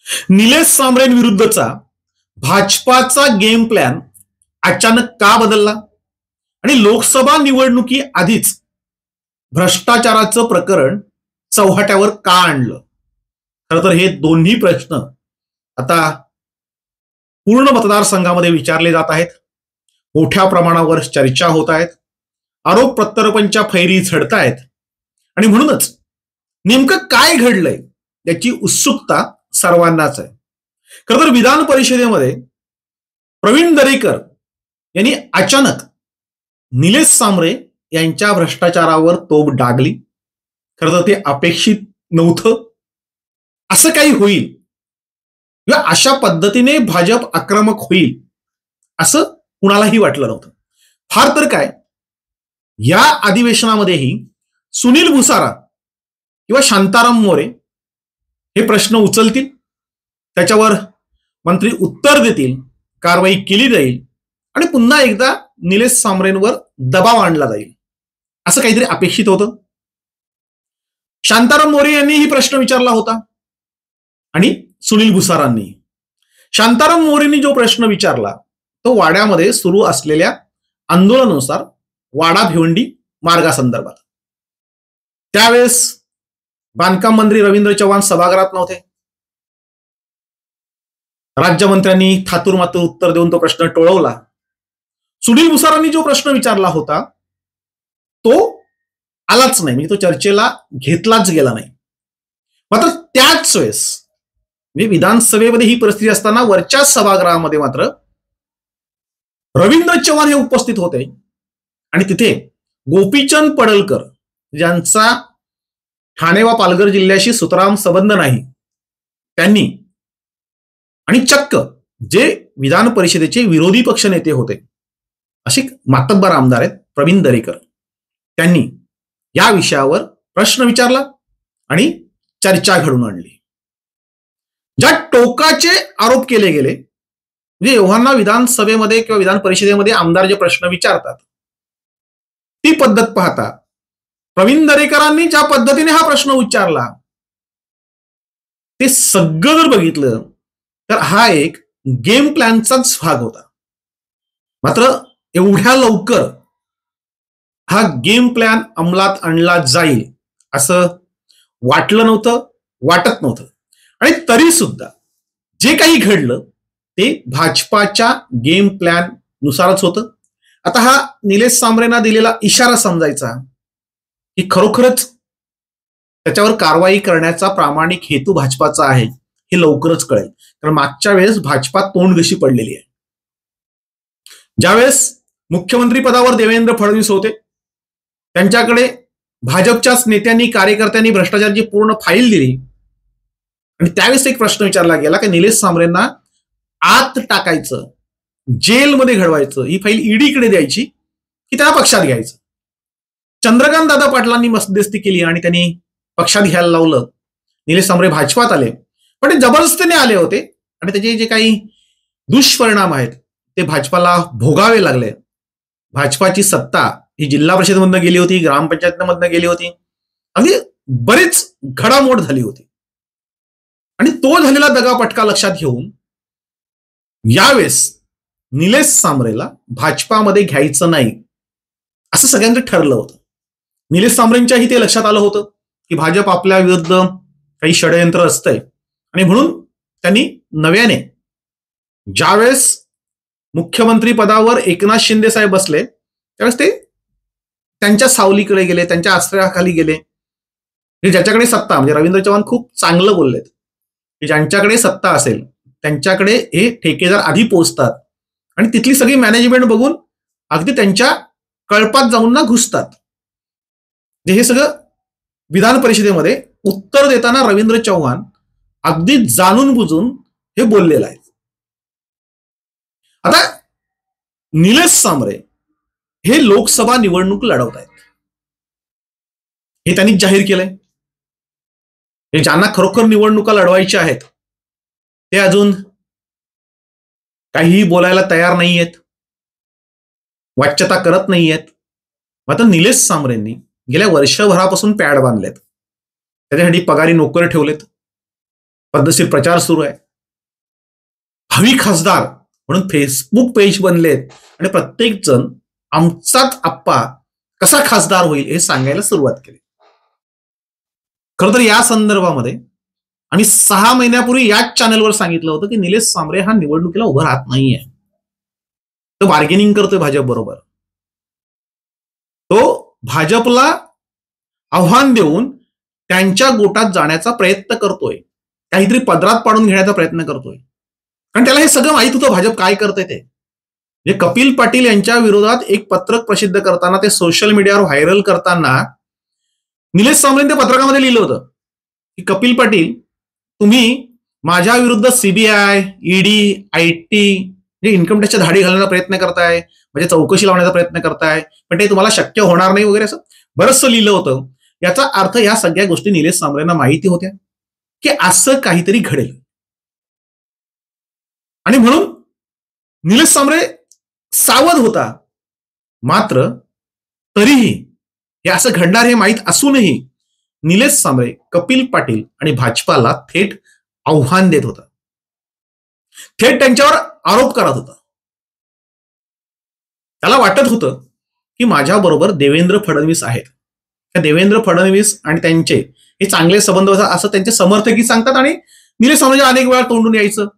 निलेश सांबरेंविरुद्धचा भाजपाचा game plan अचानक का बदलला आणि लोकसभा निवडणुकी आधीच भ्रष्टाचाराचं प्रकरण चव्हाट्यावर का आणलं? खरं तर हे दोन्ही प्रश्न आता पूर्ण मतदारसंघामध्ये विचारले जात आहेत. मोठ्या प्रमाणावर चर्चा होत आहेत. आरोप प्रत्यारोपांच्या फैरी झडतायत आणि म्हणूनच नेमकं काय घडलंय याची उत्सुकता सर्वांनाच आहे. खरं तर विधान परिषदेमध्ये प्रवीण दरेकर यांनी अचानक निलेश सांबरे यांच्या भ्रष्टाचारावर तोफ डागली. खरं तर ते अपेक्षित नव्हतं. असं काही होईल किंवा अशा पद्धतीने भाजप आक्रमक होईल असं कुणालाही वाटलं नव्हतं. फार तर काय, या अधिवेशनामध्येही सुनील भुसारा किंवा शांताराम मोरे हे प्रश्न उचलतील, त्याच्यावर मंत्री उत्तर देतील, कारवाई केली जाईल आणि पुन्हा एकदा निलेश सांबरेंवर दबाव आणला जाईल असं काहीतरी अपेक्षित होतं. शांताराम मोरे यांनीही प्रश्न विचारला होता आणि सुनील भुसारांनी. शांताराम मोरेंनी जो प्रश्न विचारला तो वाड्यामध्ये सुरू असलेल्या आंदोलनानुसार वाडा भिवंडी मार्गासंदर्भात. त्यावेळेस बांधकाम मंत्री रवींद्र चव्हाण सभागृहात नव्हते. राज्यमंत्र्यांनी थातूर मातूर उत्तर देऊन तो प्रश्न टोळवला. सुनील भुसारांनी जो प्रश्न विचारला होता तो आलाच नाही, म्हणजे तो चर्चेला घेतलाच गेला नाही. मात्र त्याच वेळेस म्हणजे विधानसभेमध्ये ही परिस्थिती असताना वरच्या सभागृहामध्ये मात्र रवींद्र चव्हाण हे उपस्थित होते आणि तिथे गोपीचंद पडळकर, ज्यांचा ठाणे व पालघर जिल्ह्याशी सुतराम संबंध नाही, त्यांनी आणि चक्क जे विधान परिषदेचे विरोधी पक्ष नेते होते असे मातब्बर आमदार आहेत प्रवीण दरेकर, त्यांनी या विषयावर प्रश्न विचारला आणि चर्चा घडून आणली. ज्या टोकाचे आरोप केले गेले, म्हणजे एव्हाना विधानसभेमध्ये किंवा विधान परिषदेमध्ये आमदार जे प्रश्न विचारतात ती पद्धत पाहता प्रवीण दरेकरांनी ज्या पद्धतीने हा प्रश्न उच्चारला ते सगळं जर बघितलं तर हा एक गेम प्लॅनचाच भाग होता. मात्र एवढ्या लवकर हा गेम प्लॅन अंमलात आणला जाईल असं वाटलं नव्हतं, वाटत नव्हतं. आणि तरी सुद्धा जे काही घडलं ते भाजपाच्या गेम प्लॅन नुसारच होतं. आता हा निलेश सांबरेंना दिलेला इशारा समजायचा की खरोखरच त्याच्यावर कारवाई करण्याचा प्रामाणिक हेतू भाजपाचा आहे हे लवकरच कळेल. कारण मागच्या वेळेस भाजपा तोंडघशी पडलेली आहे. ज्यावेळेस मुख्यमंत्री पदावर देवेंद्र फडणवीस होते, त्यांच्याकडे भाजपच्याच नेत्यांनी कार्यकर्त्यांनी भ्रष्टाचाराची पूर्ण फाईल दिली आणि त्यावेळेस एक प्रश्न विचारला गेला की निलेश सांबरेंना आत टाकायचं, जेलमध्ये घडवायचं, ही फाईल ईडीकडे द्यायची की त्याला पक्षात घ्यायचं. चंद्रकांत दादा पाटलांनी मध्यस्थी केली आणि त्यांनी पक्षात घ्यायला लावलं. निलेश सांबरे भाजपात आले, पण ते जबरदस्तीने आले होते आणि त्याचे जे काही दुष्परिणाम आहेत ते भाजपाला भोगावे लागले. भाजपाची सत्ता ही जिल्हा परिषदेमधनं गेली होती, ग्रामपंचायतमधनं गेली होती, अगदी बरीच घडामोड झाली होती. आणि तो झालेला दगापटका लक्षात घेऊन यावेळेस निलेश सांबरेला भाजपामध्ये घ्यायचं नाही असं सगळ्यांचं ठरलं होतं. निलेश सांबरेंच्याही ते लक्षात आलं होतं की भाजप आपल्या विरुद्ध काही षडयंत्र असतंय आणि म्हणून त्यांनी नव्याने ज्यावेळेस मुख्यमंत्री पदावर एकनाथ शिंदे साहेब बसले त्यावेळेस ते त्यांच्या सावलीकडे गेले, त्यांच्या आश्रयाखाली गेले. ज्याच्याकडे सत्ता, म्हणजे रवींद्र चव्हाण खूप चांगलं बोललेत की ज्यांच्याकडे सत्ता असेल त्यांच्याकडे हे ठेकेदार आधी पोहोचतात आणि तिथली सगळी मॅनेजमेंट बघून अगदी त्यांच्या कळपात जाऊन ना घुसतात. हे सगळं विधान परिषदेमध्ये उत्तर देताना रवींद्र चव्हाण अगदी जाणून बुजून हे बोललेलं आहे. आता निलेश सांबरे हे लोकसभा निवडणूक लढवत आहेत हे त्यांनी जाहीर केलंय. हे ज्यांना खरोखर निवडणुका लढवायच्या आहेत ते अजून काहीही बोलायला तयार नाहीयेत, वाच्यता करत नाहीयेत. मात्र निलेश सांबरेंनी गेल्या वर्षभरापासून पॅड बांधलेत, त्याच्यासाठी पगारी नोकर ठेवलेत. पद्धतशीर प्रचार सुरू आहे. भावी खासदार म्हणून फेसबुक पेज बनलेत आणि प्रत्येक जण आमचाच आप्पा कसा खासदार होईल हे सांगायला सुरुवात केली. खरं तर या संदर्भामध्ये आम्ही 6 महिन्यापूर्वी याच चॅनलवर सांगितलं होतं की निलेश सांबरे हा निवडणुकीला उभा राहत नाहीये. तो बार्गेनिंग करतोय भाजप बरोबर. तो भाजपला आव्हान देऊन त्यांच्या गोटात जाण्याचा प्रयत्न करतोय, काहीतरी पदरात पाडून घेण्याचा प्रयत्न करतोय. कारण त्याला हे सगळं माहित होतं भाजप काय करते ते. म्हणजे कपिल पाटील यांच्या विरोधात एक पत्रक प्रसिद्ध करताना, ते सोशल मीडियावर व्हायरल करताना निलेश सांबरेने त्या पत्रकामध्ये लिहिलं होतं की कपिल पाटील, तुम्ही माझ्या विरुद्ध सीबीआय, ईडी, आयटी जे इन्कम टॅक्सच्या धाडी घालण्याचा प्रयत्न करताय, म्हणजे चौकशी लावण्याचा प्रयत्न करताय, पण ते तुम्हाला शक्य होणार नाही वगैरे असं बरंचसं लिहिलं होतं. याचा अर्थ या सगळ्या गोष्टी निलेश सांबरेंना माहिती होत्या की असं काहीतरी घडेल. आणि म्हणून निलेश सांबरे सावध होता. मात्र तरीही हे असं घडणार हे माहीत असूनही निलेश सांबरे कपिल पाटील आणि भाजपाला थेट आव्हान देत होता, थेट त्यांच्यावर आरोप करत होता. त्याला वाटत होतं की माझ्याबरोबर देवेंद्र फडणवीस आहेत, देवेंद्र फडणवीस आणि त्यांचे हे चांगले संबंध असं त्यांचे समर्थकही सांगतात. आणि निलेश सांबरे अनेक वेळा तोंडून यायचं,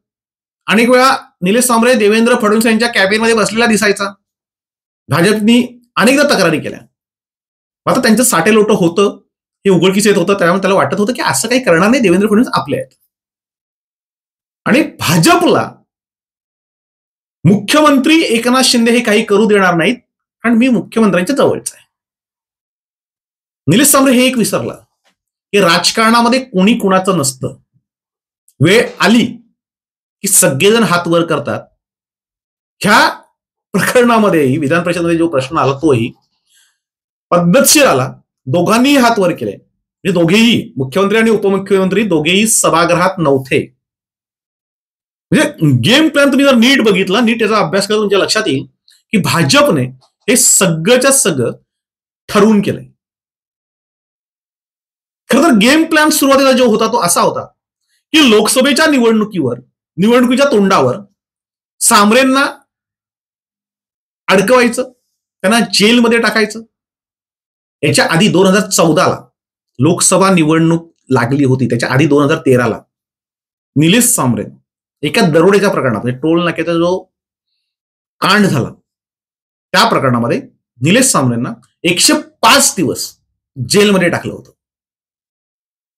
अनेक वेळा निलेश सांबरे देवेंद्र फडणवीस यांच्या कॅबिनमध्ये बसलेला दिसायचा. भाजपनी अनेकदा तक्रारी केल्या. मात्र त्यांचं साटेलोटं होतं हे उघडकीस येत होतं. त्यामुळे त्याला वाटत होतं की असं काही करणार नाही, देवेंद्र फडणवीस आपले आहेत. आणि भाजपला मुख्यमंत्री एकनाथ शिंदे हे काही करू देणार नाहीत, कारण मी मुख्यमंत्र्यांच्या जवळचा आहे. निलेश सांबरे हे एक विसरला की राजकारणामध्ये कोणी कुणाचं नसतं. वेळ आली की सगळेजण हात वर करतात. ह्या प्रकरणामध्येही विधान परिषदेमध्ये जो प्रश्न आला तोही पद्धतशीर आला. दोघांनीही हात वर केले. म्हणजे दोघेही, मुख्यमंत्री आणि उपमुख्यमंत्री दोघेही सभागृहात नव्हते. म्हणजे गेम प्लॅन तुम्ही जर नीट बघितला, नीट याचा अभ्यास करून तुमच्या लक्षात येईल की भाजपने हे सगळंच्या सगळं ठरवून केलंय. खरं तर गेम प्लॅन सुरुवातीला जो होता तो असा होता की लोकसभेच्या निवडणुकीच्या तोंडावर सांबरेंना अडकवायचं, त्यांना जेलमध्ये टाकायचं. याच्या आधी 2014ला लोकसभा निवडणूक लागली होती. त्याच्या आधी 2013ला निलेश सांबरे एका दरोड्याच्या प्रकरणात, म्हणजे टोल नाक्याचा जो कांड झाला त्या प्रकरणामध्ये निलेश सांबरेंना 105 दिवस जेलमध्ये टाकलं होतं.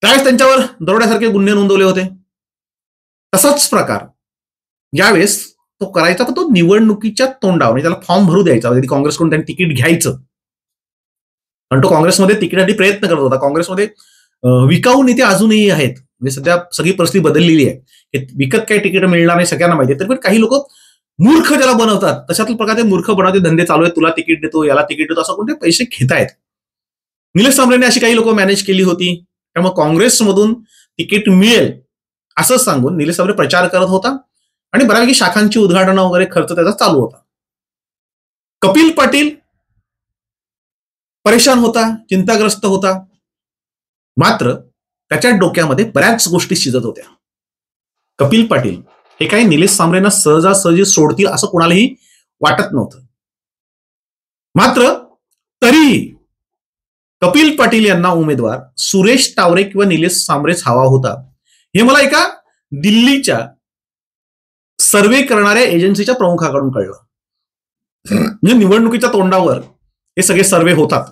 त्यावेळेस त्यांच्यावर दरोड्यासारखे गुन्हे नोंदवले होते. तसाच प्रकार यावेळेस तो करायचा, पण तो निवडणुकीच्या तोंडावर, म्हणजे त्याला फॉर्म भरू द्यायचा. म्हणजे काँग्रेसकडून त्यांनी तिकीट घ्यायचं, कारण तो काँग्रेसमध्ये तिकीटासाठी प्रयत्न करत होता. काँग्रेसमध्ये विकाऊ नेते अजूनही आहेत. म्हणजे सध्या सगळी परिस्थिती बदललेली आहे. विकत काही तिकीट मिळणार नाही सगळ्यांना माहिती आहे. तरी पण काही लोक मूर्ख ज्याला बनवतात, तशातल्या प्रकारे मूर्ख बनवते धंदे चालू आहेत. तुला तिकीट देतो, याला तिकीट देतो, असं कोणते पैसे घेतायत. निलेश सांबरेने अशी काही लोक मॅनेज केली होती. त्यामुळे काँग्रेसमधून तिकीट मिळेल असं सांगून निलेश सांबरे प्रचार करत होता आणि बऱ्यापैकी शाखांची उद्घाटनं वगैरे खर्च त्याचा चालू होता. कपिल पाटील परेशान होता, चिंताग्रस्त होता. मात्र त्याच्या डोक्यामध्ये बऱ्याच गोष्टी शिजत होत्या. कपिल पाटील हे काही निलेश सांबरेंना सहजासहजी सोडतील असं कोणालाही वाटत नव्हतं. मात्र तरीही कपिल पाटील यांना उमेदवार सुरेश टावरे किंवा निलेश सांबरेच हवा होता, हे मला एका दिल्लीच्या सर्वे करणाऱ्या एजन्सीच्या प्रमुखाकडून कळलं. म्हणजे निवडणुकीच्या तोंडावर हे सगळे सर्वे होतात.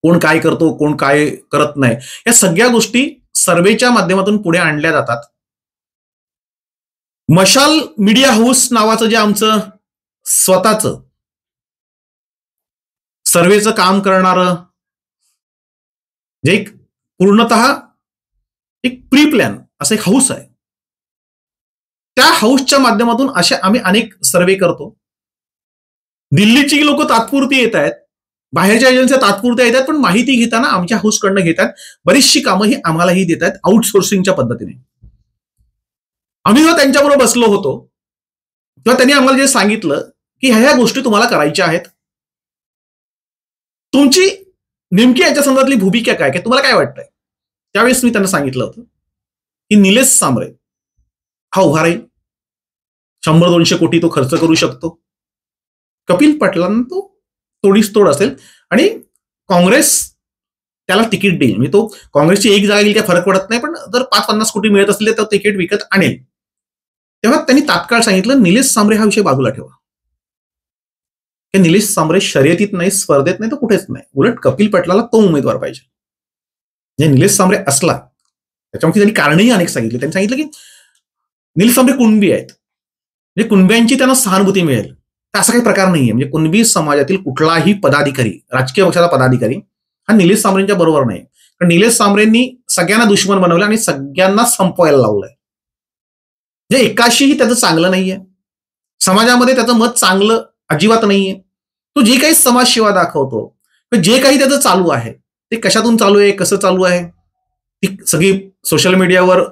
कोण काय करतो, कोण काय करत नाही, या सगळ्या गोष्टी सर्वेच्या माध्यमातून पुढे आणल्या जातात. मशाल मीडिया हाऊस नावाचं जे आमचं स्वतःचं सर्वेचं काम करणारं जे एक पूर्णतः एक प्री प्लॅन असं एक हाऊस आहे, त्या हाऊसच्या माध्यमातून असे आम्ही अनेक सर्वे करतो. दिल्लीची लोक तात्पुरती येत आहेत, बाहेरच्या एजन्सी तात्पुरत्या येतात, पण माहिती घेताना आमच्या हाऊसकडनं घेतात. बरीचशी कामं ही आम्हालाही देतात आउटसोर्सिंगच्या पद्धतीने. आम्ही जेव्हा त्यांच्याबरोबर बसलो होतो तेव्हा त्यांनी आम्हाला जे सांगितलं की ह्या गोष्टी तुम्हाला करायच्या आहेत, तुमची नेमकी याच्या संदर्भातली भूमिका काय, तुम्हाला काय वाटतंय. त्यावेळेस मी त्यांना सांगितलं होतं की निलेश सांबरे हा उभा राहील, 100-200 कोटी तो खर्च करू शकतो. कपिल पाटलांना तो तोडीस तोड असेल आणि काँग्रेस त्याला तिकीट देईल. म्हणजे तो काँग्रेसची एक जागा येईल काय फरक पडत नाही, पण जर 5-50 कोटी मिळत असले तर तिकीट विकत आणेल. तेव्हा त्यांनी तात्काळ सांगितलं निलेश सांबरे हा विषय बाजूला ठेवा. हे निलेश सांबरे शर्यतीत नाही, स्पर्धेत नाही, तर कुठेच नाही. उलट कपिल पाटलाला तो उमेदवार पाहिजे. म्हणजे निलेश सांबरे असला त्याच्यामध्ये त्यांनी कारणही अनेक सांगितले. त्यांनी सांगितलं की निलेश सांबरे कुणबी आहेत, म्हणजे कुणब्यांची त्यांना सहानुभूती मिळेल. तर असा काही प्रकार नाहीये. म्हणजे कुणबी समाजातील कुठलाही पदाधिकारी, राजकीय पक्षाचा पदाधिकारी हा निलेश सांबरेंच्या बरोबर नाही. कारण निलेश सांबरेंनी सगळ्यांना दुश्मन बनवलं आणि सगळ्यांना संपवायला लावलंय. म्हणजे एकाशीही त्याचं चांगलं नाहीये, समाजामध्ये त्याचं मत चांगलं अजिबात नाहीये. तो जे काही समाजसेवा दाखवतो, जे काही त्याचं चालू आहे ते कशातून चालू आहे, कसं चालू आहे, ती सगळी सोशल मीडियावर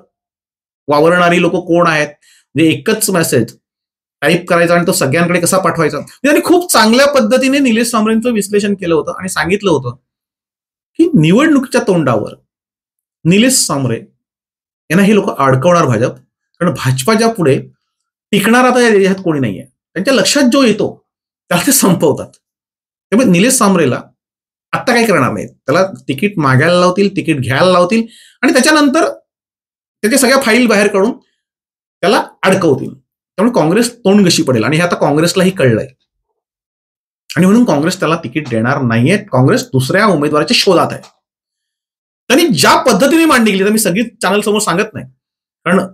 वावरणारी लोक कोण आहेत, म्हणजे एकच मेसेज टाईप करायचा आणि तो सगळ्यांकडे कसा पाठवायचा. त्यांनी खूप चांगल्या पद्धतीने निलेश सांबरेंचं विश्लेषण केलं होतं आणि सांगितलं होतं की निवडणुकीच्या तोंडावर निलेश सांबरे यांना हे लोक अडकवणार भाजप, कारण भाजपाच्या पुढे टिकणार आता या देशात कोणी नाहीये. त्यांच्या लक्षात जो येतो त्याला ते संपवतात. त्यामुळे निलेश सांबरेला आत्ता काही करणार नाहीत. त्याला तिकीट मागायला लावतील, तिकीट घ्यायला लावतील आणि त्याच्यानंतर त्याच्या सगळ्या फाईल बाहेर काढून त्याला अडकवतील. त्यामुळे काँग्रेस तोंडघशी पडेल आणि हे आता काँग्रेसलाही कळलंय आणि म्हणून काँग्रेस त्याला तिकीट देणार नाहीये. काँग्रेस दुसऱ्या उमेदवाराच्या शोधात आहे. त्यांनी ज्या पद्धतीने मांडणी केली तर मी सगळी चॅनल समोर सांगत नाही, कारण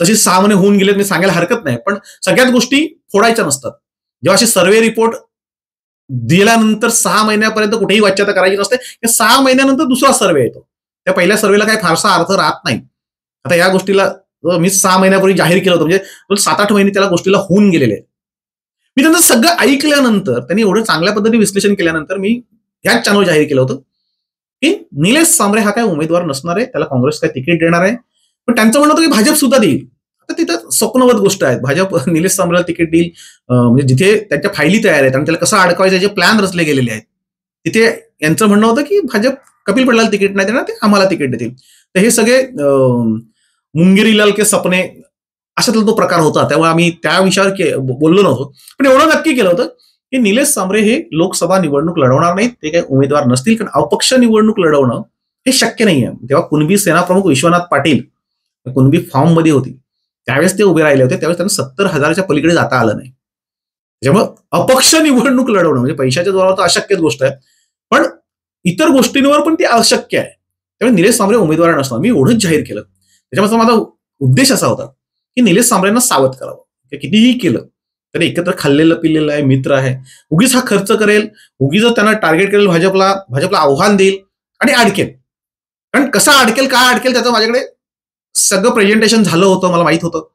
तशी 6 महिने होऊन गेलेत, मी सांगायला हरकत नाही, पण सगळ्याच गोष्टी फोडायच्या नसतात. जेव्हा असे सर्वे रिपोर्ट दिल्यानंतर 6 महिन्यापर्यंत कुठेही वाच्यता करायची नसते. 6 महिन्यानंतर दुसरा सर्वे येतो. त्या पहिल्या सर्वेला काही फारसा अर्थ राहत नाही. आता या गोष्टीला मी 6 महिन्यापूर्वी जाहीर केलं होतं, म्हणजे 7-8 महिने त्याला गोष्टीला होऊन गेलेले आहेत. मी त्यांचं सगळं ऐकल्यानंतर, त्यांनी एवढं चांगल्या पद्धतीने विश्लेषण केल्यानंतर मी ह्याच चॅनल जाहीर केलं होतं की निलेश सांबरे हा काय उमेदवार नसणार आहे, त्याला काँग्रेस काय तिकीट देणार आहे. पण त्यांचं म्हणणं होतं की भाजप सुद्धा देईल. आता तिथं स्वप्नवत गोष्ट आहे. भाजप निलेश सांबरेला तिकीट देईल, म्हणजे जिथे त्यांच्या फायली तयार आहेत आणि त्याला कसं अडकवायचं जे प्लॅन रचले गेलेले आहेत, तिथे यांचं म्हणणं होतं की भाजप कपिल पाटलाला तिकीट नाही देणार, ते आम्हाला तिकीट देतील. तर हे सगळे मुंगेरी लाल के सपने अशातला तो प्रकार होता. त्यामुळे आम्ही त्या विषयावर बोललो नव्हतो. पण एवढं नक्की केलं होतं की निलेश सांबरे हे लोकसभा निवडणूक लढवणार नाहीत, ते काही उमेदवार नसतील, कारण अपक्ष निवडणूक लढवणं हे शक्य नाहीये. तेव्हा कुणबी सेनाप्रमुख विश्वनाथ पाटील कुणबी फॉर्म मध्ये होती, त्यावेळेस ते उभे राहिले होते. त्यावेळेस त्यांना 70,000च्या पलीकडे जाता आलं नाही. त्याच्यामुळे अपक्ष निवडणूक लढवणं म्हणजे पैशाच्या जोरावर तर अशक्यच गोष्ट आहे, पण इतर गोष्टींवर पण ती अशक्य आहे. त्यामुळे निलेश सांबरे उमेदवार नसणार. मी एवढंच जाहीर केलं. त्याच्यामुळे माझा उद्देश असा होता की निलेश सांबरेंना सावध करावं. कितीही केलं तरी एकत्र खाल्लेलं पिल्लेलं आहे, मित्र आहे, उगीच हा खर्च करेल, उगीच त्यांना टार्गेट करेल, भाजपला आव्हान देईल आणि अडकेल. कारण कसा अडकेल, काय अडकेल त्याचं माझ्याकडे सगळं प्रेझेंटेशन झालं होतं, मला माहित होतं.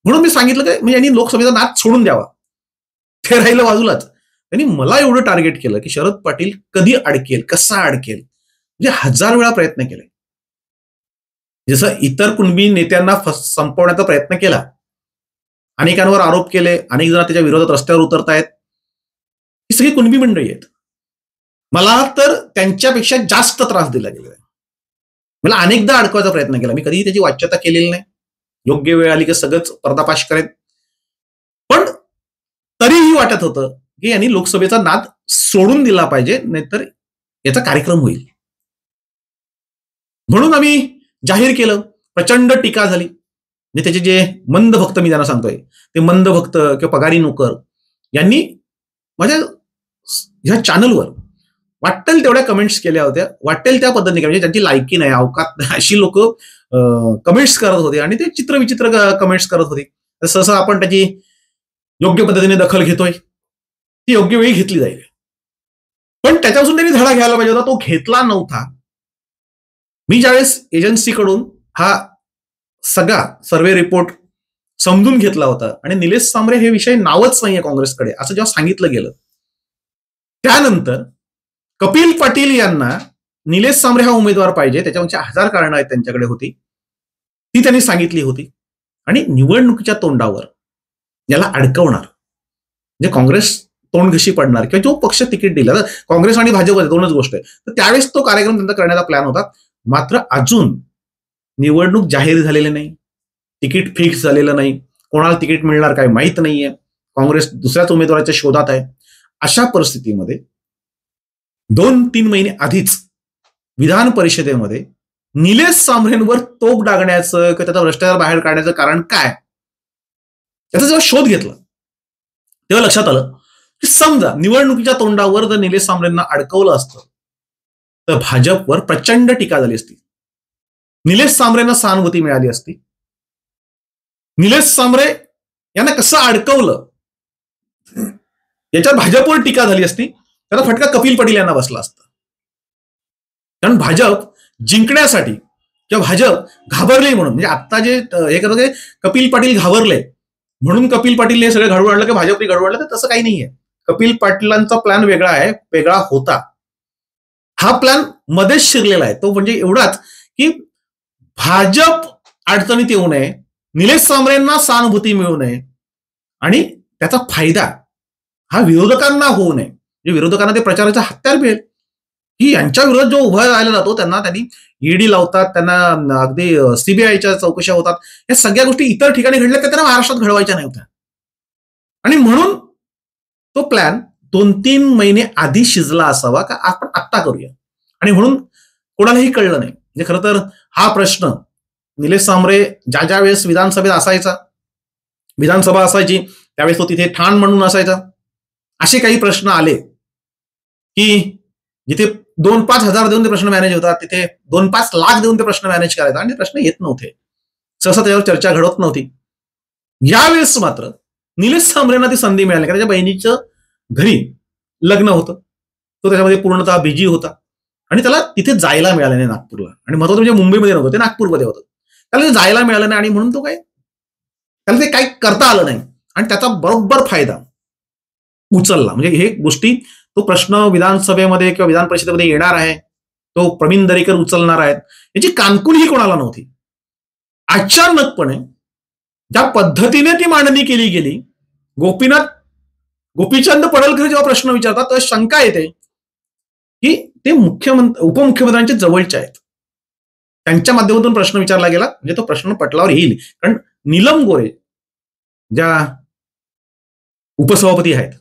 म्हणून मी सांगितलं की म्हणजे यांनी लोकसभेचा नाद सोडून द्यावा. ते राहिलं बाजूलाच. त्यांनी मला एवढं टार्गेट केलं की शरद पाटील कधी अडकेल, कसा अडकेल, म्हणजे 1000 वेळा प्रयत्न केले. जसं इतर कुणबी नेत्यांना संपवण्याचा प्रयत्न केला, अनेकांवर आरोप केले, अनेक जण त्याच्या विरोधात रस्त्यावर उतरतायत, ही सगळी कुणबी मंडळी आहेत. मला तर त्यांच्यापेक्षा जास्त त्रास दिला गेला. मला अनेकदा अडकवायचा प्रयत्न केला. मी कधीही त्याची वाच्यता केलेली नाही. योग्य वेळ आली की सगळंच पर्दाफाश करेन. पण तरीही वाटत होतं की यांनी लोकसभेचा नाद सोडून दिला पाहिजे, नाहीतर याचा कार्यक्रम होईल. म्हणून आम्ही जाहीर केलं. प्रचंड टीका झाली. म्हणजे त्याचे जे मंद भक्त, मी त्यांना सांगतोय, ते मंद भक्त किंवा पगारी नोकर यांनी माझ्या ह्या चॅनलवर वाटेल तेवढ्या कमेंट्स केल्या होत्या, वाटेल त्या पद्धतीने, म्हणजे त्यांची लायकी नाही, अवकात नाही अशी लोक कमेंट्स करत होते आणि ते चित्रविचित्र कमेंट्स करत होते. सहसा आपण त्याची योग्य पद्धतीने दखल घेतोय, ती योग्य वेळी घेतली जाईल. पण त्याच्यापासून त्यांनी धडा घ्यायला पाहिजे होता, तो घेतला नव्हता. मी ज्यावेळेस एजन्सीकडून हा सगळा सर्वे रिपोर्ट समजून घेतला होता आणि निलेश सांबरे हे विषय नावच नाहीये काँग्रेसकडे असं जेव्हा सांगितलं गेलं, त्यानंतर कपिल पाटील यांना निलेश सांबरे हा उमेदवार पाहिजे, त्याच्यामध्ये 1000 कारणं आहेत त्यांच्याकडे होती, ती त्यांनी सांगितली होती. आणि निवडणुकीच्या तोंडावर याला अडकवणार, म्हणजे काँग्रेस तोंडघशी पडणार किंवा जो पक्ष तिकीट दिला, काँग्रेस आणि भाजप दोनच गोष्ट आहे, तर त्यावेळेस तो कार्यक्रम त्यांचा करण्याचा प्लॅन होता. मात्र अजून निवडणूक जाहीर झालेली नाही, तिकीट फिक्स झालेलं नाही, कोणाला तिकीट मिळणार काय माहीत नाहीये, काँग्रेस दुसऱ्याच उमेदवाराच्या शोधात आहे. अशा परिस्थितीमध्ये 2-3 महिने आधीच विधान परिषदेमध्ये निलेश सांबरेंवर तोफ डागण्याचं किंवा त्याचा भ्रष्टाचार बाहेर काढण्याचं कारण काय, त्याचा जेव्हा शोध घेतला तेव्हा लक्षात आलं की समजा निवडणुकीच्या तोंडावर जर निलेश सांबरेंना अडकवलं असतं तर भाजपवर प्रचंड टीका झाली असती, निलेश सांबरेंना सहानुभूती मिळाली असती. निलेश सांबरे यांना कसं अडकवलं याच्यावर भाजपवर टीका झाली असती, त्याला फटका कपिल पाटील यांना बसला असता. कारण भाजप जिंकण्यासाठी किंवा भाजप घाबरले म्हणून, म्हणजे आता जे हे करत होते कपिल पाटील घाबरले म्हणून कपिल पाटील हे सगळं घडवून आणलं की भाजपने घडवून आणलं, तर तसं काही नाहीये. कपिल पाटीलांचा प्लॅन वेगळा आहे, वेगळा होता. हा प्लॅन मध्येच शिरलेला आहे. तो म्हणजे एवढाच की भाजप अडचणीत येऊ नये, निलेश सांबरेंना सहानुभूती मिळू नये आणि त्याचा फायदा हा विरोधकांना होऊ नये. म्हणजे विरोधकांना ते प्रचाराचा हत्यार मिळेल की यांच्या विरोधात जो उभा राहिला जातो त्यांनी ईडी लावतात, त्यांना अगदी सीबीआयच्या चौकशा होतात. या सगळ्या गोष्टी इतर ठिकाणी घडल्या त्या त्यांना महाराष्ट्रात घडवायच्या नव्हत्या. आणि म्हणून तो प्लॅन 2-3 महिने आधी शिजला असावा का आपण आत्ता करूया, आणि म्हणून कोणालाही कळलं नाही. म्हणजे खरं तर हा प्रश्न निलेश सांबरे ज्या वेळेस विधानसभेत असायचा, विधानसभा असायची त्यावेळेस तो तिथे ठाण म्हणून असायचा. असे काही प्रश्न आले की जिथे 2-5 हजार देऊन ते प्रश्न मॅनेज होतात, तिथे 2-5 लाख देऊन ते प्रश्न मॅनेज करायचा आणि प्रश्न येत नव्हते, सहसा त्याच्यावर चर्चा घडत नव्हती. यावेळेस मात्र निलेश सांबरेंना ती संधी मिळाली, कारण त्याच्या बहिणीचं घरी लग्न होतं, तो त्याच्यामध्ये पूर्णतः बिजी होता आणि त्याला तिथे जायला मिळालं नाही नागपूरला. आणि महत्वाचं म्हणजे मुंबईमध्ये नव्हतं, ते नागपूरमध्ये होतं, त्याला ते जायला मिळालं नाही आणि म्हणून त्याला ते काही करता आलं नाही आणि त्याचा बरोबर फायदा उचलला. म्हणजे हे गोष्टी, तो प्रश्न विधानसभेमध्ये किंवा विधान परिषदेमध्ये येणार आहे, तो प्रवीण दरेकर उचलणार आहेत, याची कानकुनही कोणाला नव्हती. अचानकपणे ज्या पद्धतीने ती मांडणी केली गेली, गोपीचंद पडळकर जेव्हा प्रश्न विचारतात तेव्हा शंका येते की ते उपमुख्यमंत्र्यांच्या जवळचे आहेत, त्यांच्या माध्यमातून प्रश्न विचारला गेला म्हणजे तो प्रश्न पटलावर येईल. कारण नीलम गोरे ज्या उपसभापती आहेत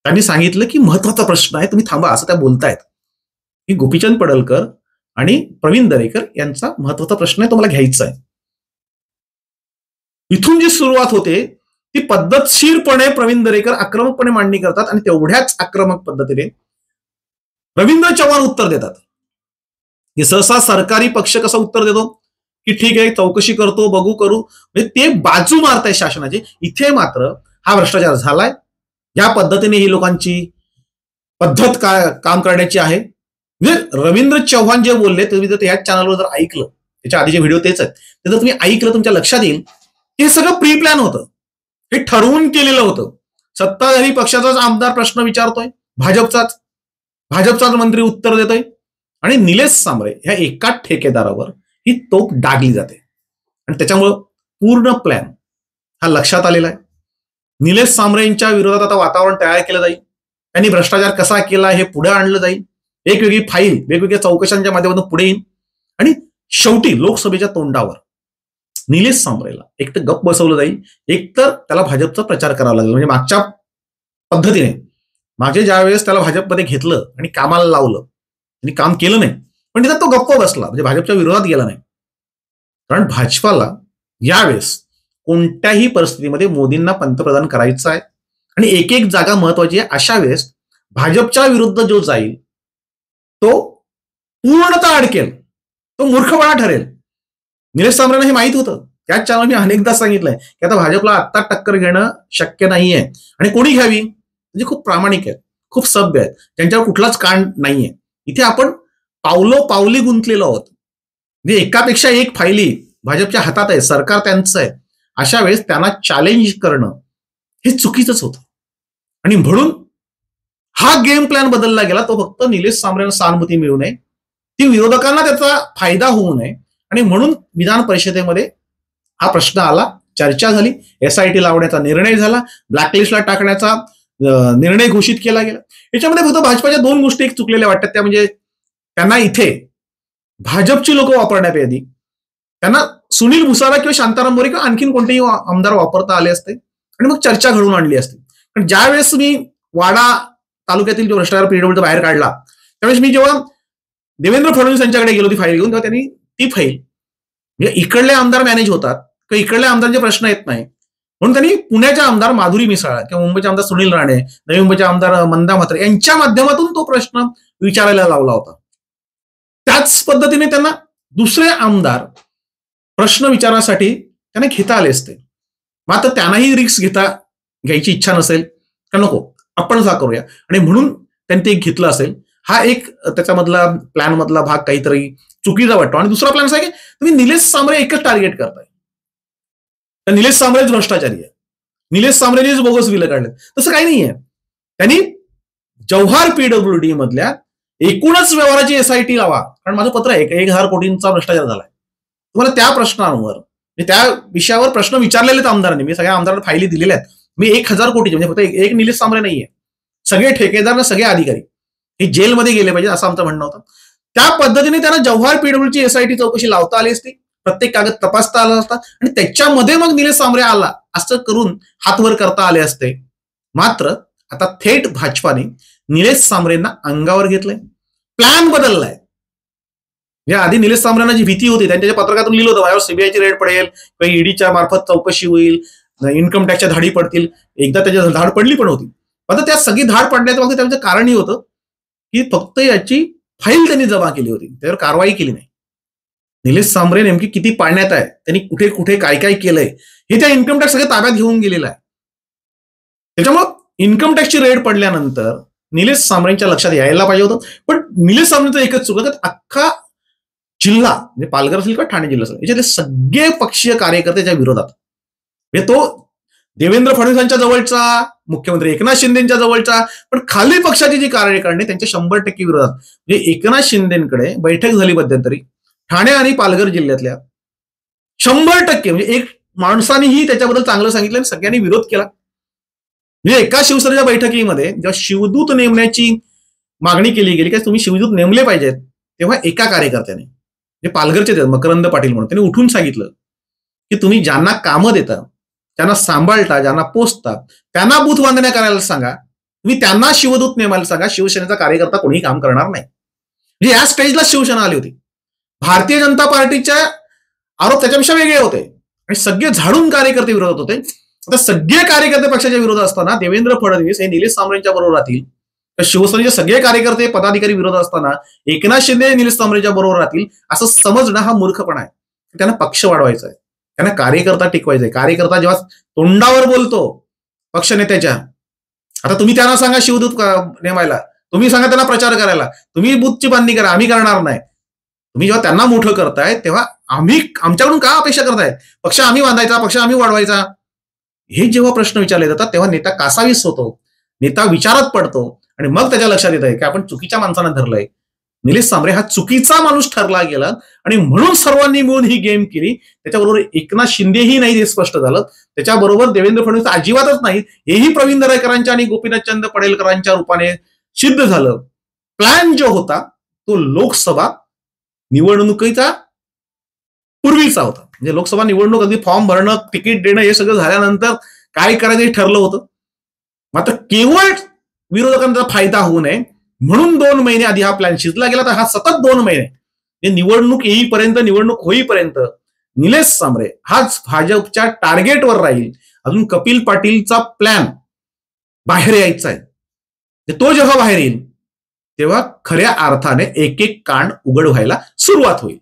त्यांनी सांगितलं की महत्वाचा प्रश्न आहे, तुम्ही थांबा, असं त्या बोलतायत की गोपीचंद पडळकर आणि प्रवीण दरेकर यांचा महत्वाचा प्रश्न आहे, तो मला घ्यायचा आहे. इथून जी सुरुवात होते ती पद्धतशीरपणे प्रवीण दरेकर आक्रमकपणे मांडणी करतात आणि तेवढ्याच आक्रमक पद्धतीने रवींद्र चव्हाण उत्तर देतात की सहसा सरकारी पक्ष कसा उत्तर देतो की ठीक आहे, चौकशी करतो, बघू करू, म्हणजे ते बाजू मारताय शासनाची. इथे मात्र हा भ्रष्टाचार झालाय, या पद्धतीने ही लोकांची पद्धत काम करण्याची आहे. म्हणजे रवींद्र चव्हाण जे बोलले तुम्ही जर याच चॅनलवर जर ऐकलं, त्याच्या आधीचे व्हिडिओ तेच आहेत, ते जर तुम्ही ऐकलं तुमच्या लक्षात येईल की हे सगळं प्री प्लॅन होतं, हे ठरवून केलेलं होतं. सत्ताधारी पक्षाचाच आमदार प्रश्न विचारतोय, भाजपचाच मंत्री उत्तर देतोय आणि निलेश सांबरे ह्या एका ठेकेदारावर ही तोफ डागली जाते आणि त्याच्यामुळं पूर्ण प्लॅन हा लक्षात आलेला आहे. निलेश सांबरेंच्या विरोधात आता वातावरण तयार केलं जाईल, त्यांनी भ्रष्टाचार कसा केला हे पुढे आणलं जाईल, वेगवेगळी फाईल वेगवेगळ्या चौकशांच्या माध्यमातून पुढे येईल आणि शेवटी लोकसभेच्या तोंडावर निलेश सांबरेला एक तर गप्प बसवलं जाईल, एक तर त्याला भाजपचा प्रचार करावा लागेल. म्हणजे मागच्या पद्धतीने मागे ज्या वेळेस त्याला भाजपमध्ये घेतलं आणि कामाला लावलं आणि काम केलं नाही, पण तिथं तो गप्प बसला, म्हणजे भाजपच्या विरोधात गेला नाही. कारण भाजपाला यावेळेस कोणत्याही परिस्थितीमध्ये मोदींना पंतप्रधान करायचं आहे आणि एक एक जागा महत्वाची आहे. अशा वेळेस भाजपच्या विरुद्ध जो जाईल तो पूर्णतः अडकेल, तो मूर्खपणा ठरेल. निलेश सांबरेंना हे माहित होतं, त्याच चॅनल मी अनेकदा सांगितलंय की आता भाजपला आत्ता टक्कर घेणं शक्य नाहीये आणि कोणी घ्यावी, म्हणजे खूप प्रामाणिक आहेत, खूप सभ्य आहेत, त्यांच्यावर कुठलाच कांड नाहीये. इथे आपण पावली गुंतलेलो आहोत, म्हणजे एकापेक्षा एक फायली भाजपच्या हातात आहे, सरकार त्यांचं आहे. अशा वेळेस त्यांना चॅलेंज करणं हे चुकीचंच होतं आणि म्हणून हा गेम प्लॅन बदलला गेला. तो फक्त निलेश सांबरेंना सहानुभूती मिळू नये, ती विरोधकांना त्याचा फायदा होऊ नये आणि म्हणून विधान परिषदेमध्ये हा प्रश्न आला, चर्चा झाली, SIT लावण्याचा निर्णय झाला, ब्लॅकलिस्टला टाकण्याचा निर्णय घोषित केला गेला. याच्यामध्ये फक्त भाजपाच्या 2 गोष्टी एक चुकलेल्या वाटतात, त्या म्हणजे त्यांना इथे भाजपची लोक वापरण्यापेक्षा त्यांना सुनील भुसारा किंवा शांताराम मोरे किंवा आणखीन कोणतेही आमदार वापरता आले असते आणि मग चर्चा घडवून आणली असते. पण ज्यावेळेस मी वाडा तालुक्यातील जो भ्रष्टाचार पीडब्ल्यूडी बाहेर काढला त्यावेळेस मी जेव्हा देवेंद्र फडणवीस यांच्याकडे गेलो ती फाईल घेऊन, तेव्हा त्यांनी ती फाईल म्हणजे इकडले आमदार मॅनेज होतात किंवा इकडल्या आमदारांचे प्रश्न येत नाही म्हणून त्यांनी पुण्याच्या आमदार माधुरी मिसाळ किंवा मुंबईचे आमदार सुनील राणे, नवी मुंबईचे आमदार मंदा म्हात्रे यांच्या माध्यमातून तो प्रश्न विचारायला लावला होता. त्याच पद्धतीने त्यांना दुसरे आमदार प्रश्न विचारण्यासाठी त्यांना घेता आले असते. मात्र त्यांनाही रिस्क घ्यायची इच्छा नसेल का नको आपणच हा करूया आणि म्हणून त्यांनी ते घेतलं असेल. हा एक त्याच्यामधला प्लॅन मधला भाग काहीतरी चुकीचा वाटतो. आणि दुसरा प्लॅन असा आहे की तुम्ही निलेश सांबरे एकच टार्गेट करताय, तर निलेश सांबरेच भ्रष्टाचारी आहे, निलेश सांबरेनेच बोगस बिलं काढले. तसं काही नाहीये. त्यांनी जव्हार पीडब्ल्यूडी मधल्या एकूणच व्यवहाराची एसआयटी लावा, कारण माझं पत्र आहे 1,000 कोटींचा भ्रष्टाचार झालाय. तुम्हाला त्या प्रश्नांवर त्या विषयावर प्रश्न विचारलेले आमदारांनी, मी सगळ्या आमदारांना फायली दिलेल्या आहेत. मी 1,000 कोटी म्हणजे फक्त एक निलेश सांबरे नाहीये, सगळे ठेकेदार ना सगळे अधिकारी हे जेलमध्ये गेले पाहिजे असं आमचं म्हणणं होतं. त्या पद्धतीने त्यांना जव्हार पीडब्ल्यूची एसआयटी चौकशी लावता आली असती, प्रत्येक कागद तपासता आला असता आणि त्याच्यामध्ये मग निलेश सांबरे आला असं करून हातवर करता आले असते. मात्र आता थेट भाजपाने निलेश सांबरेंना अंगावर घेतलंय, प्लॅन बदललाय. म्हणजे आधी निलेश सांबरेंना जी भीती होती त्यांच्या पत्रकातून लिहिलं होतं माझ्यावर सीबीआयची रेड पडेल किंवा ईडीच्या मार्फत चौकशी होईल, इन्कम टॅक्सच्या धाडी पडतील. एकदा त्याच्या धाड पडली पण होती. आता त्या सगळी धाड पडण्याचं फक्त त्याचं कारणही होतं की फक्त याची फाईल त्यांनी जमा केली होती, त्यावर कारवाई केली नाही. निलेश सांबरे नेमकी किती पाळण्यात आहे, त्यांनी कुठे कुठे काय काय केलंय हे त्या इन्कम टॅक्स सगळं ताब्यात घेऊन गेलेलं आहे. त्याच्यामुळं इन्कम टॅक्सची रेड पडल्यानंतर निलेश सांबरेंच्या लक्षात यायला पाहिजे होतं. पण निलेश सांबरेंचं एकच चुकलं की अख्खा जिल्हा म्हणजे पालघर असेल किंवा ठाणे जिल्हा असेल याच्यातले सगळे पक्षीय कार्यकर्ते त्या विरोधात, म्हणजे तो देवेंद्र फडणवीसांच्या जवळचा, मुख्यमंत्री एकनाथ शिंदेच्या जवळचा, पण खाली पक्षाची जी कार्यकारिणी त्यांच्या 100% विरोधात. म्हणजे एकनाथ शिंदेकडे बैठक झाली मध्यंतरी ठाणे आणि पालघर जिल्ह्यातल्या 100% म्हणजे एक माणसानेही त्याच्याबद्दल चांगलं सांगितलं आणि सगळ्यांनी विरोध केला. म्हणजे एका शिवसेनेच्या बैठकीमध्ये जेव्हा शिवदूत नेमण्याची मागणी केली गेली की तुम्ही शिवदूत नेमले पाहिजेत, तेव्हा एका कार्यकर्त्याने जे पालघरचे मकरंद पाटील म्हणून त्यांनी उठून सांगितलं की तुम्ही ज्यांना कामं देता, ज्यांना सांभाळता, ज्यांना पोचता त्यांना बूथ बांधण्या करायला सांगा, तुम्ही त्यांना शिवदूत नेमायला सांगा, शिवसेनेचा कार्यकर्ता कोणीही काम करणार नाही. म्हणजे या स्टेजला शिवसेना आली होती. भारतीय जनता पार्टीच्या आरोप त्याच्यापेक्षा वेगळे होते आणि सगळे झाडून कार्यकर्ते विरोधात होते. आता सगळे कार्यकर्ते पक्षाच्या विरोधात असताना देवेंद्र फडणवीस हे निलेश सांबरेंच्या बरोबर राहतील, तर शिवसेनेचे सगळे कार्यकर्ते पदाधिकारी विरोधात असताना एकनाथ शिंदे निलेश सांबरेंच्या बरोबर राहतील असं समजणं हा मूर्खपणा आहे. त्यांना पक्ष वाढवायचा आहे, त्यांना कार्यकर्ता टिकवायचा आहे. कार्यकर्ता जेव्हा तोंडावर बोलतो पक्ष नेत्याच्या, आता तुम्ही त्यांना सांगा शिवदूत नेमायला, तुम्ही सांगा त्यांना प्रचार करायला, तुम्ही बूथची बांधणी करा, आम्ही करणार नाही. तुम्ही जेव्हा त्यांना मोठं करताय तेव्हा आम्ही आमच्याकडून का अपेक्षा करताय, पक्ष आम्ही बांधायचा, पक्ष आम्ही वाढवायचा, हे जेव्हा प्रश्न विचारले जातात तेव्हा नेता कासावीस होतो, नेता विचारात पडतो आणि मग त्याच्या लक्षात येत आहे की आपण चुकीच्या माणसांना धरलंय. निलेश सांबरे हा चुकीचा माणूस ठरला गेला आणि म्हणून सर्वांनी मिळून ही गेम केली. त्याच्याबरोबर एकनाथ शिंदेही नाही हे स्पष्ट झालं, त्याच्याबरोबर देवेंद्र फडणवीस अजिबातच नाही हेही प्रवीण दरेकरांच्या आणि गोपीनाथचंद पडेलकरांच्या रूपाने सिद्ध झालं. प्लॅन जो होता तो लोकसभा निवडणुकीचा पूर्वीचा होता. म्हणजे लोकसभा निवडणूक अगदी फॉर्म भरणं, तिकीट देणं हे सगळं झाल्यानंतर काय करायचं हे ठरलं होतं. मात्र केवळ विरोधकांचा फायदा होऊ नये म्हणून 2 महिने आधी हा प्लॅन शिजला गेला. तर हा सतत 2 महिने निवडणूक येईपर्यंत, निवडणूक होईपर्यंत निलेश सांबरे हाच भाजपच्या टार्गेटवर राहील. अजून कपिल पाटीलचा प्लॅन बाहेर यायचा आहे. तो जेव्हा बाहेर येईल तेव्हा खऱ्या अर्थाने एक एक कांड उघड व्हायला सुरुवात होईल.